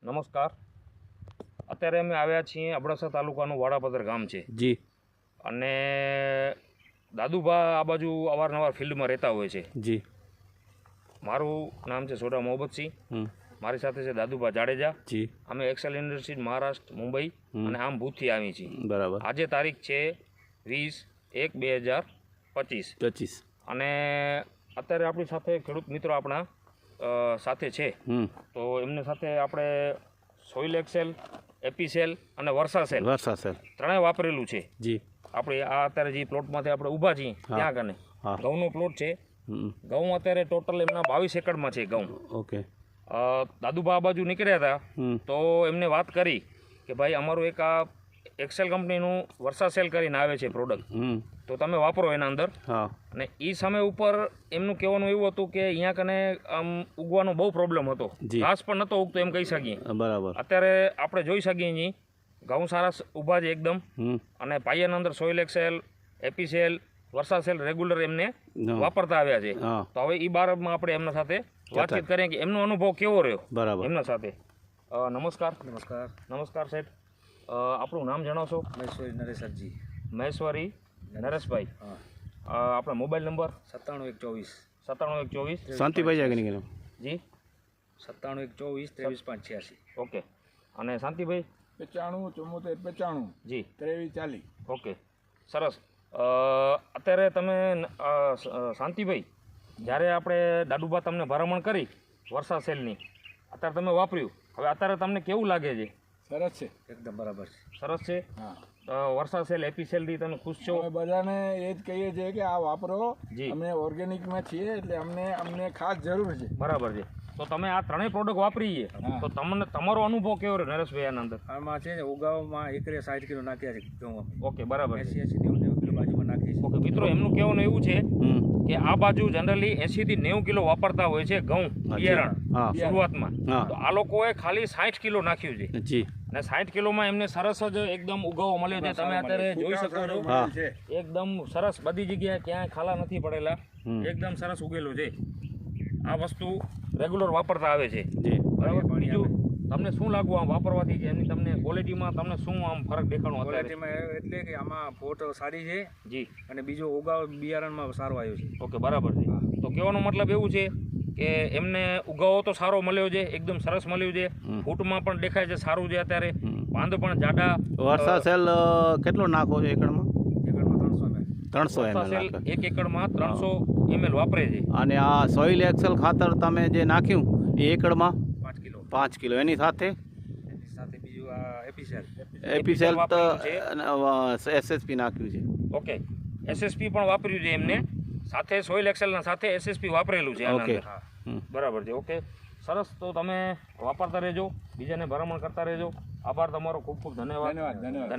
નમસ્કાર. અત્યારે અમે આવ્યા છીએ અબડાસા તાલુકાનું વાડાપદર ગામ છે જી. અને દાદુભા આ બાજુ અવારનવાર ફિલ્ડમાં રહેતા હોય છે જી. મારું નામ છે સોઢા મોહબ્બતસિંહ. મારી સાથે છે દાદુભા જાડેજા. જી. અમે એક્સેલ ઇન્ડસ્ટ્રીઝ મહારાષ્ટ્ર મુંબઈ અને આમ ભૂતથી આવી છીએ. બરાબર. આજે તારીખ છે 20/1/2025 અને અત્યારે આપણી સાથે ખેડૂત મિત્રો આપણા સાથે છે. તો એમની સાથે આપણે સોઇલ એક્સેલ, એપીસેલ અને વર્સાસેલ ત્રણેય વાપરેલું છે. જી. આપણે આ અત્યારે જે પ્લોટમાંથી આપણે ઊભા છીએ ત્યાં કને ઘઉંનો પ્લોટ છે. ઘઉં અત્યારે ટોટલ એમના 22 એકડમાં છે ઘઉં. ઓકે. દાદુભા આ બાજુ નીકળ્યા હતા તો એમને વાત કરી કે ભાઈ અમારું એક આ એક્સેલ કંપનીનું વર્સાસેલ કરીને આવે છે પ્રોડક્ટ, તો તમે વાપરો એના અંદર. અને એ સમય ઉપર એમનું કહેવાનું એવું હતું કે અહીંયા કને આમ ઉગવાનો બહુ પ્રોબ્લેમ હતો, ઘાસ પણ નહોતો ઉગતો એમ કહી શકીએ. બરાબર. અત્યારે આપણે જોઈ શકીએ અહીં ઘઉં સારા ઊભા છે એકદમ, અને પાયાના અંદર સોઇલ એક્સેલ, એપીસેલ, વર્સાસેલ રેગ્યુલર એમને વાપરતા આવ્યા છે. તો હવે એ બારમાં આપણે એમના સાથે વાતચીત કરીએ કે એમનો અનુભવ કેવો રહ્યો. બરાબર. એમના સાથે નમસ્કાર. નમસ્કાર સાહેબ. આપણું નામ જણાવશો? મહેશ્વરી નરેશજી. મહેશ્વરી નરેશભાઈ. આપણા મોબાઈલ નંબર? 97 124 શાંતિભાઈ જાગીની જી. 97 124 23 586. ઓકે. અને શાંતિભાઈ? 95 74 95 જી 23 40. ઓકે, સરસ. અત્યારે તમે શાંતિભાઈ, જ્યારે આપણે દાદુભા તમને ભલામણ કરી વર્સાસેલની, અત્યારે તમે વાપર્યું, હવે અત્યારે તમને કેવું લાગે છે? સરસ છે, એકદમ બરાબર છે. સરસ છે. હા. વર્સાસેલ, એપીસેલથી તમે ખુશ છો? અમે બધાને એ જ કહીએ છીએ કે આ વાપરો. જી. અમે ઓર્ગેનિકમાં છીએ એટલે અમને ખાસ જરૂર છે. બરાબર છે. તો તમે આ ત્રણેય પ્રોડક્ટ વાપરી છે, તો તમને તમારો અનુભવ કેવો રહ્યો નરેશભાઈ આના અંદર? આમાં છે ને ઉગાવમાં એકરે 60 કિલો નાખ્યા છે ઘઉં. ઓકે, બરાબર છે. 80 90 કિલો બાજુમાં નાખી છે. ઓકે મિત્રો, એમનું કહેવાનું એવું છે કે આ બાજુ જનરલી 80 થી 90 કિલો વાપરતા હોય છે ઘઉં બિયારણ શરૂઆતમાં. તો આ લોકોએ ખાલી 60 કિલો નાખ્યું છે. જી. અને 60 કિલોમાં એમને સરસ જ એકદમ ઉગાવો મળ્યો છે. તમે અત્યારે જોઈ શકો છો, એકદમ સરસ, બધી જગ્યાએ ક્યાંય ખાલા નથી પડેલા, એકદમ સરસ ઉગેલું છે. આ વસ્તુ રેગ્યુલર વાપરતા આવે છે. બરાબર. બીજું તમને શું લાગવું આમ વાપરવાથી, કે એની તમને ક્વોલિટીમાં તમને શું આમ ફરક દેખાણો? ક્વોલિટીમાં એટલે કે આમાં ફોટ સારી છે. જી. અને બીજો ઉગાવ બિયારણમાં સારો આવ્યો છે. ઓકે, બરાબર છે. તો કહેવાનો મતલબ એવું છે કે એમને ઉગાવો તો સારો મળ્યો છે, એકદમ સરસ મળ્યું છે, ફૂટમાં પણ દેખાય છે સારું છે. અત્યારે પાંદ પણ જાડા. વર્સાસેલ કેટલો નાખો છો એકડમાં? એકડમાં 300 ml. એક એકડમાં 300 ml વાપરે છે. અને આ સોઇલ એક્સેલ ખાતર તમે જે નાખ્યું એ એકડમાં 5 કિલો. 5 કિલો. એની સાથે બીજું આ એપીસેલ તો એસએસપી નાખ્યું છે. ઓકે, એસએસપી પણ વાપર્યું છે એમને, સાથે સોઇલ એક્સેલના સાથે એસએસપી વાપરેલું છે. ઓકે, બરાબર છે. ઓકે, સરસ. તો તમે વાપરતા રહેજો, બીજાને ભલામણ કરતા રહેજો. આભાર તમારો, ખૂબ ખૂબ ધન્યવાદ. ધન્યવાદ. ધન્યવાદ.